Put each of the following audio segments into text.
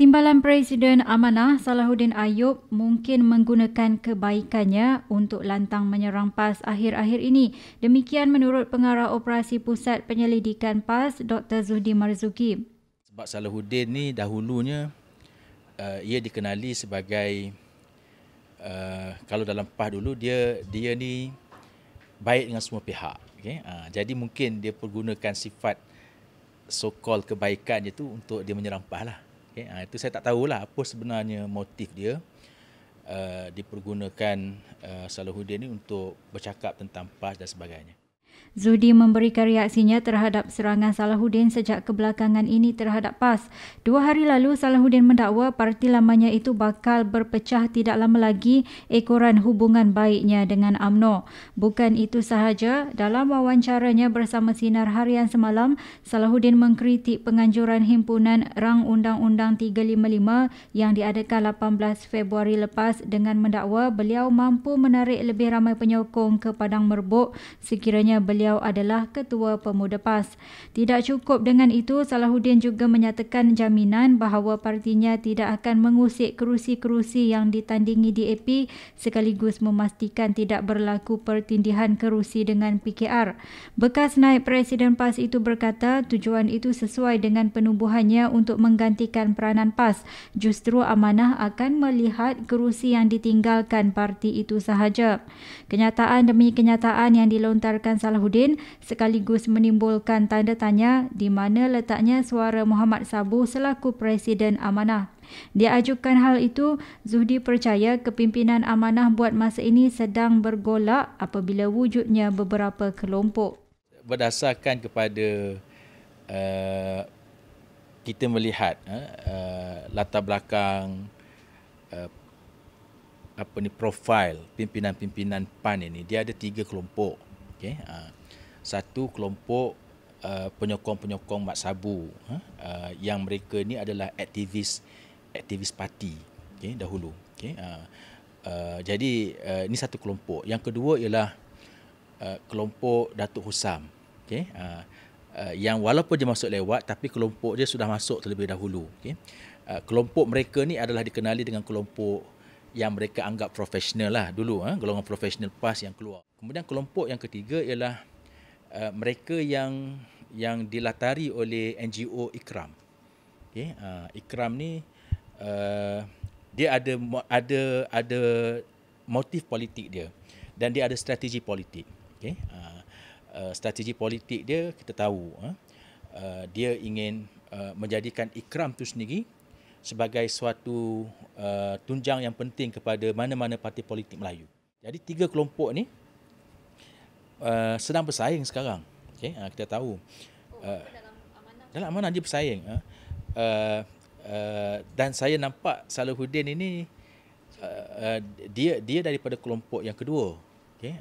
Timbalan Presiden Amanah Salahuddin Ayub mungkin menggunakan kebaikannya untuk lantang menyerang PAS akhir-akhir ini. Demikian menurut Pengarah Operasi Pusat Penyelidikan PAS Dr. Zuhdi Marzuki. Sebab Salahuddin ni dahulunya ia dikenali sebagai kalau dalam PAS dulu dia ni baik dengan semua pihak. Okay? Jadi mungkin dia pergunakan sifat so-called kebaikan itu untuk dia menyerang PAS lah. Okay, itu saya tak tahulah apa sebenarnya motif dia dipergunakan Salahuddin ini untuk bercakap tentang PAS dan sebagainya. Zuhdi memberikan reaksinya terhadap serangan Salahuddin sejak kebelakangan ini terhadap PAS. 2 hari lalu, Salahuddin mendakwa parti lamanya itu bakal berpecah tidak lama lagi ekoran hubungan baiknya dengan UMNO. Bukan itu sahaja, dalam wawancaranya bersama Sinar Harian semalam, Salahuddin mengkritik penganjuran Himpunan Rang Undang-Undang 355 yang diadakan 18 Februari lepas dengan mendakwa beliau mampu menarik lebih ramai penyokong ke Padang Merbuk sekiranya beliau adalah Ketua Pemuda PAS. Tidak cukup dengan itu, Salahuddin juga menyatakan jaminan bahawa partinya tidak akan mengusik kerusi-kerusi yang ditandingi DAP sekaligus memastikan tidak berlaku pertindihan kerusi dengan PKR. Bekas naib Presiden PAS itu berkata tujuan itu sesuai dengan penubuhannya untuk menggantikan peranan PAS. Justru Amanah akan melihat kerusi yang ditinggalkan parti itu sahaja. Kenyataan demi kenyataan yang dilontarkan Salahuddin sekaligus menimbulkan tanda tanya di mana letaknya suara Muhammad Sabu selaku Presiden Amanah. Dia ajukan hal itu, Zuhdi percaya kepimpinan Amanah buat masa ini sedang bergolak apabila wujudnya beberapa kelompok. Berdasarkan kepada kita melihat latar belakang profil pimpinan-pimpinan PAN ini, dia ada 3 kelompok. Okay? Satu kelompok penyokong-penyokong Mat Sabu yang mereka ni adalah aktivis parti, okay, dahulu. Okay? Jadi ini satu kelompok. Yang kedua ialah kelompok Datuk Husam, okay? Yang walaupun dia masuk lewat tapi kelompok dia sudah masuk terlebih dahulu. Okay? Kelompok mereka ni adalah dikenali dengan kelompok yang mereka anggap profesional lah dulu, golongan profesional PAS yang keluar. Kemudian kelompok yang ketiga ialah mereka yang dilatari oleh NGO Ikram. Okay? Ikram ni dia ada motif politik dia dan dia ada strategi politik. Okay? Strategi politik dia kita tahu, dia ingin menjadikan Ikram tu sendiri sebagai suatu tunjang yang penting kepada mana-mana parti politik Melayu. Jadi 3 kelompok ni sedang bersaing sekarang. Okay? Kita tahu dalam Amanah dia bersaing. Dan saya nampak Salahuddin ini dia daripada kelompok yang kedua. Okay?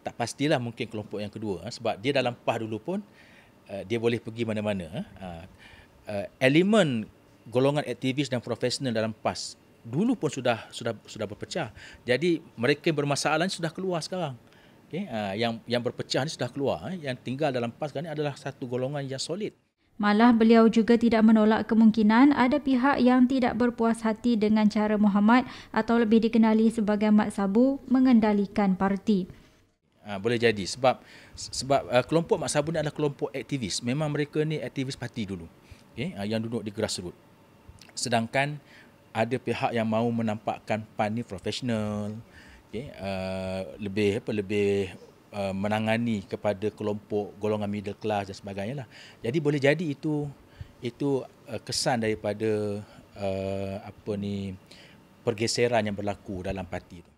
Tak pastilah mungkin kelompok yang kedua, sebab dia dalam PAS dulu pun dia boleh pergi mana-mana. Elemen golongan aktivis dan profesional dalam PAS dulu pun sudah berpecah. Jadi mereka yang bermasalah sudah keluar sekarang. Okay? Yang berpecah ni sudah keluar. Yang tinggal dalam PAS sekarang ni adalah satu golongan yang solid. Malah beliau juga tidak menolak kemungkinan ada pihak yang tidak berpuas hati dengan cara Muhammad atau lebih dikenali sebagai Mat Sabu mengendalikan parti. Boleh jadi sebab kelompok Mat Sabu ni adalah kelompok aktivis. Memang mereka ni aktivis parti dulu. Okay? Yang duduk di grassroots. Sedangkan ada pihak yang mahu menampakkan PAN ni profesional, okay? lebih menangani kepada kelompok golongan middle class dan sebagainya lah. Jadi boleh jadi itu kesan daripada pergeseran yang berlaku dalam parti itu.